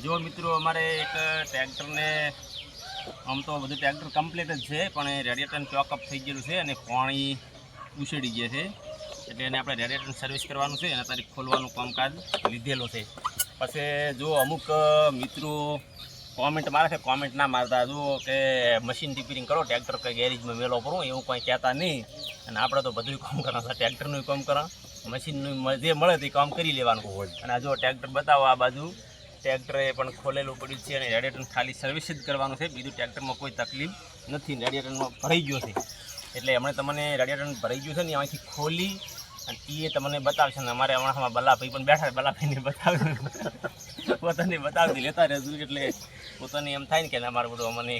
જો મિત્રો અમારે એક ટ્રેક્ટરને આમ તો બધું ટ્રેક્ટર કમ્પ્લીટ જ છે, પણ રેડિએટર ચોકઅપ થઈ ગયેલું છે અને પાણી ઉછળી ગયા છે. એટલે એને આપણે રેડિએટર સર્વિસ કરવાનું છે અને તારીખ ખોલવાનું કામકાજ લીધેલું છે. પછી જો અમુક મિત્રો કોમેન્ટ મારે છે, કોમેન્ટ ના મારતા જુઓ કે મશીન રિપેરિંગ કરો, ટ્રેક્ટર કે ગેરેજમાં મેલો કરું, એવું કંઈ કહેતા નહીં. અને આપણે તો બધું કામ કરવાનું, ટ્રેક્ટરનું કામ કરો, મશીનનું જે મળે તે કામ કરી લેવાનું હોય. અને આ જો ટ્રેક્ટર બતાવો, આ બાજુ ટ્રેક્ટરે પણ ખોલેલું પડ્યું છે અને રેડિએટર ખાલી સર્વિસ જ કરવાનું છે. બીજું ટ્રેક્ટરમાં કોઈ તકલીફ નથી, રેડિએટરમાં ભરાઈ ગયો છે. એટલે હમણાં તમને રેડિએટર ભરાઈ ગયું છે ને, અહીંથી ખોલી અને એ તમને બતાવશે ને. અમારે હમણાં બલ્લાભાઈ પણ બેઠા, બલ્લાભાઈને બતાવ્યું, પોતાને બતાવતી લેતા રહેશું. એટલે પોતાને એમ થાય ને કે અમારું બધું અમને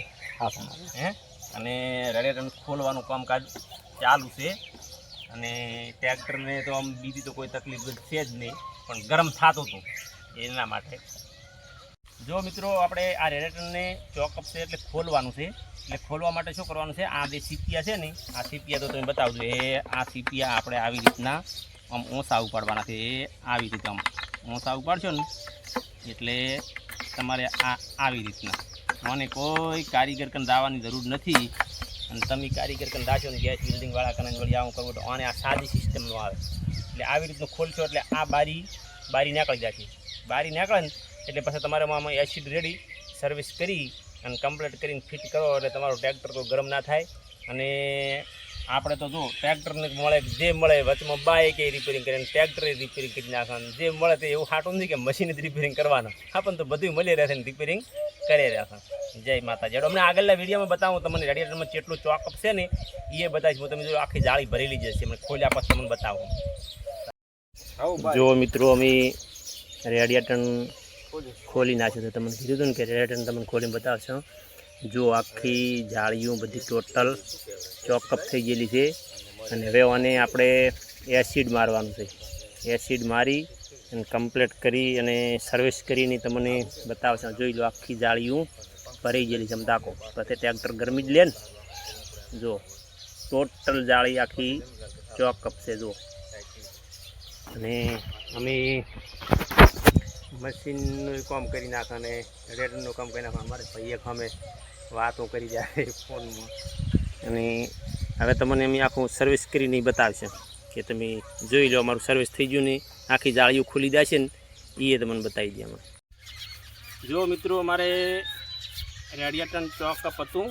હે. અને રેડિએટર ખોલવાનું કામકાજ ચાલુ છે. અને ટ્રેક્ટરને તો આમ બીજી તો કોઈ તકલીફ છે જ નહીં, પણ ગરમ થતું હતું એના માટે. જો મિત્રો આપણે આ રેડિએટરને ચોકઅપ છે એટલે ખોલવાનું છે. એટલે ખોલવા માટે શું કરવાનું છે, આ જે સીપિયા છે ને, આ સીપિયા તો તમે બતાવજો. એ આ સીપિયા આપણે આવી રીતના આમ ઓછા ઉપાડવાના છે. એ આવી રીતે આમ ઓછા ઉપાડશો ને એટલે તમારે આ આવી રીતના, મને કોઈ કારીગર કન દાવાની જરૂર નથી. અને તમે કારીગર કન દાશો ને ગેસ બિલ્ડિંગવાળા કને વળી આવું કરવું તો આને આ સાદી સિસ્ટમનું આવે. એટલે આવી રીતનું ખોલશો એટલે આ બારી નીકળી જશે. બારી નીકળે ને એટલે પછી તમારે આમાં એસિડ રેડી સર્વિસ કરી અને કમ્પ્લીટ કરીને ફિટ કરો એટલે તમારું ટ્રેક્ટર તો ગરમ ના થાય. અને આપણે તો જો ટ્રેક્ટરને મળે જે મળે, વચમાં બાઇક એ રિપેરિંગ કરીને ટ્રેક્ટરે રિપેરિંગ કરી નાખવાનું. જે મળે તે એવું સાટું નથી કે મશીન જ રિપેરિંગ કરવાના, આપણને તો બધું મળી રહેશે ને રિપેરિંગ કરી રહેશે. જય માતાજી. અમને આગળના વિડીયોમાં બતાવું તમને રેડિએટરમાં જેટલું ચોકઅપ છે ને એ બતાવીશ. હું તમે જો આખી જાળી ભરેલી જશે, મને ખોલ્યા પછી તમને બતાવું. જો મિત્રો અમે રેડિએટર ખોલી નાખ્યું તો તમને કીધું હતું ને કે રેડિએટર તમને ખોલીને બતાવશો. જો આખી જાળીઓ બધી ટોટલ ચોકઅપ થઈ ગયેલી છે. અને હવે આને આપણે એસિડ મારવાનું છે. એસિડ મારી અને કમ્પ્લીટ કરી અને સર્વિસ કરીને તમને બતાવશો. જોઈ લો આખી જાળીઓ ભરાઈ ગયેલી છે. તાકો પછી ટ્રેક્ટર ગરમી જ લે ને. જો ટોટલ જાળી આખી ચોકઅપ છે. જો અને અમે મશીનનું કામ કરી નાખે અને રેડિએટરનું કામ કરી નાખે. અમારે ભાઈએ અમે વાતો કરી જાય ફોનમાં. અને હવે તમને અમે આખું સર્વિસ કરીને બતાવશે કે તમે જોઈ લો અમારું સર્વિસ થઈ ગયું ને આખી જાળીઓ ખુલી જશે ને એ તમને બતાવી દે. અમે જો મિત્રો અમારે રેડિએટર ચોકઅપ હતું,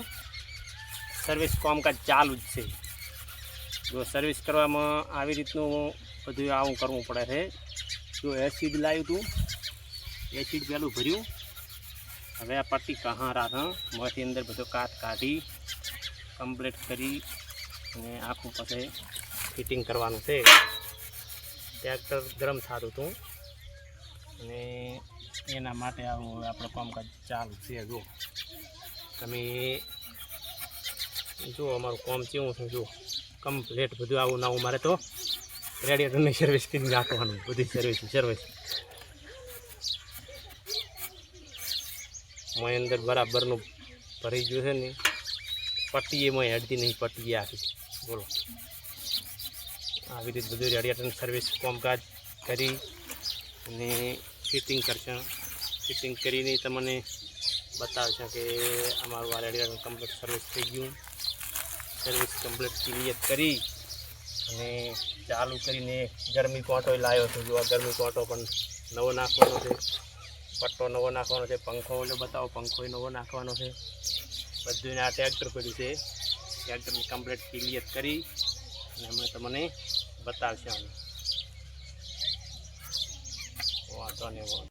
સર્વિસ કામકાજ ચાલુ જ છે. જો સર્વિસ કરવામાં આવી રીતનું બધું આવું કરવું પડે છે. જો એસિડ લાવ્યું હતું, એસિડ પહેલું ભર્યું. હવે આ પટ્ટી કહાં રાખે મોંથી અંદર બધો કાટ કાઢી કમ્પ્લીટ કરી અને આખું પછી ફિટિંગ કરવાનું છે. ટ્રેક્ટર ગરમ થતું હતું અને એના માટે આવું આપણે કામકાજ ચાલુ છે. જો તમે જો અમારું કામ કેવું છે. જો કમ્પ્લીટ બધું આવું નવું. મારે તો રેડિએટરની સર્વિસ કરી નાખવાનું, બધી સર્વિસ મેં અંદર બરાબરનું ભરી ગયું છે ને. પટ્ટી એમાં હેડતી નહીં, પટ્ટી આખી. બોલો આવી રીતે બધું રેડિએટરની સર્વિસ કામકાજ કરી અને ફિટિંગ કરશે. ફિટિંગ કરીને તમને બતાવશે કે અમારું આ રેડિએટર કમ્પ્લીટ સર્વિસ થઈ ગયું. સર્વિસ કમ્પ્લીટ ક્લિયર કરી અને ચાલુ કરીને ગરમી કોંટો લાવ્યો છે. જો આ ગરમી કોંટો પણ નવો નાખવાનો છે, પટ્ટો નવો નાખવાનો છે, પંખો એટલે બતાવો પંખો નવો નાખવાનો છે. બધું આ ટ્રેક્ટર પડ્યું છે. ટ્રેક્ટરને કમ્પ્લીટ ક્લિયર કરી અને અમે તમને બતાવશે. વાંધો નહીં.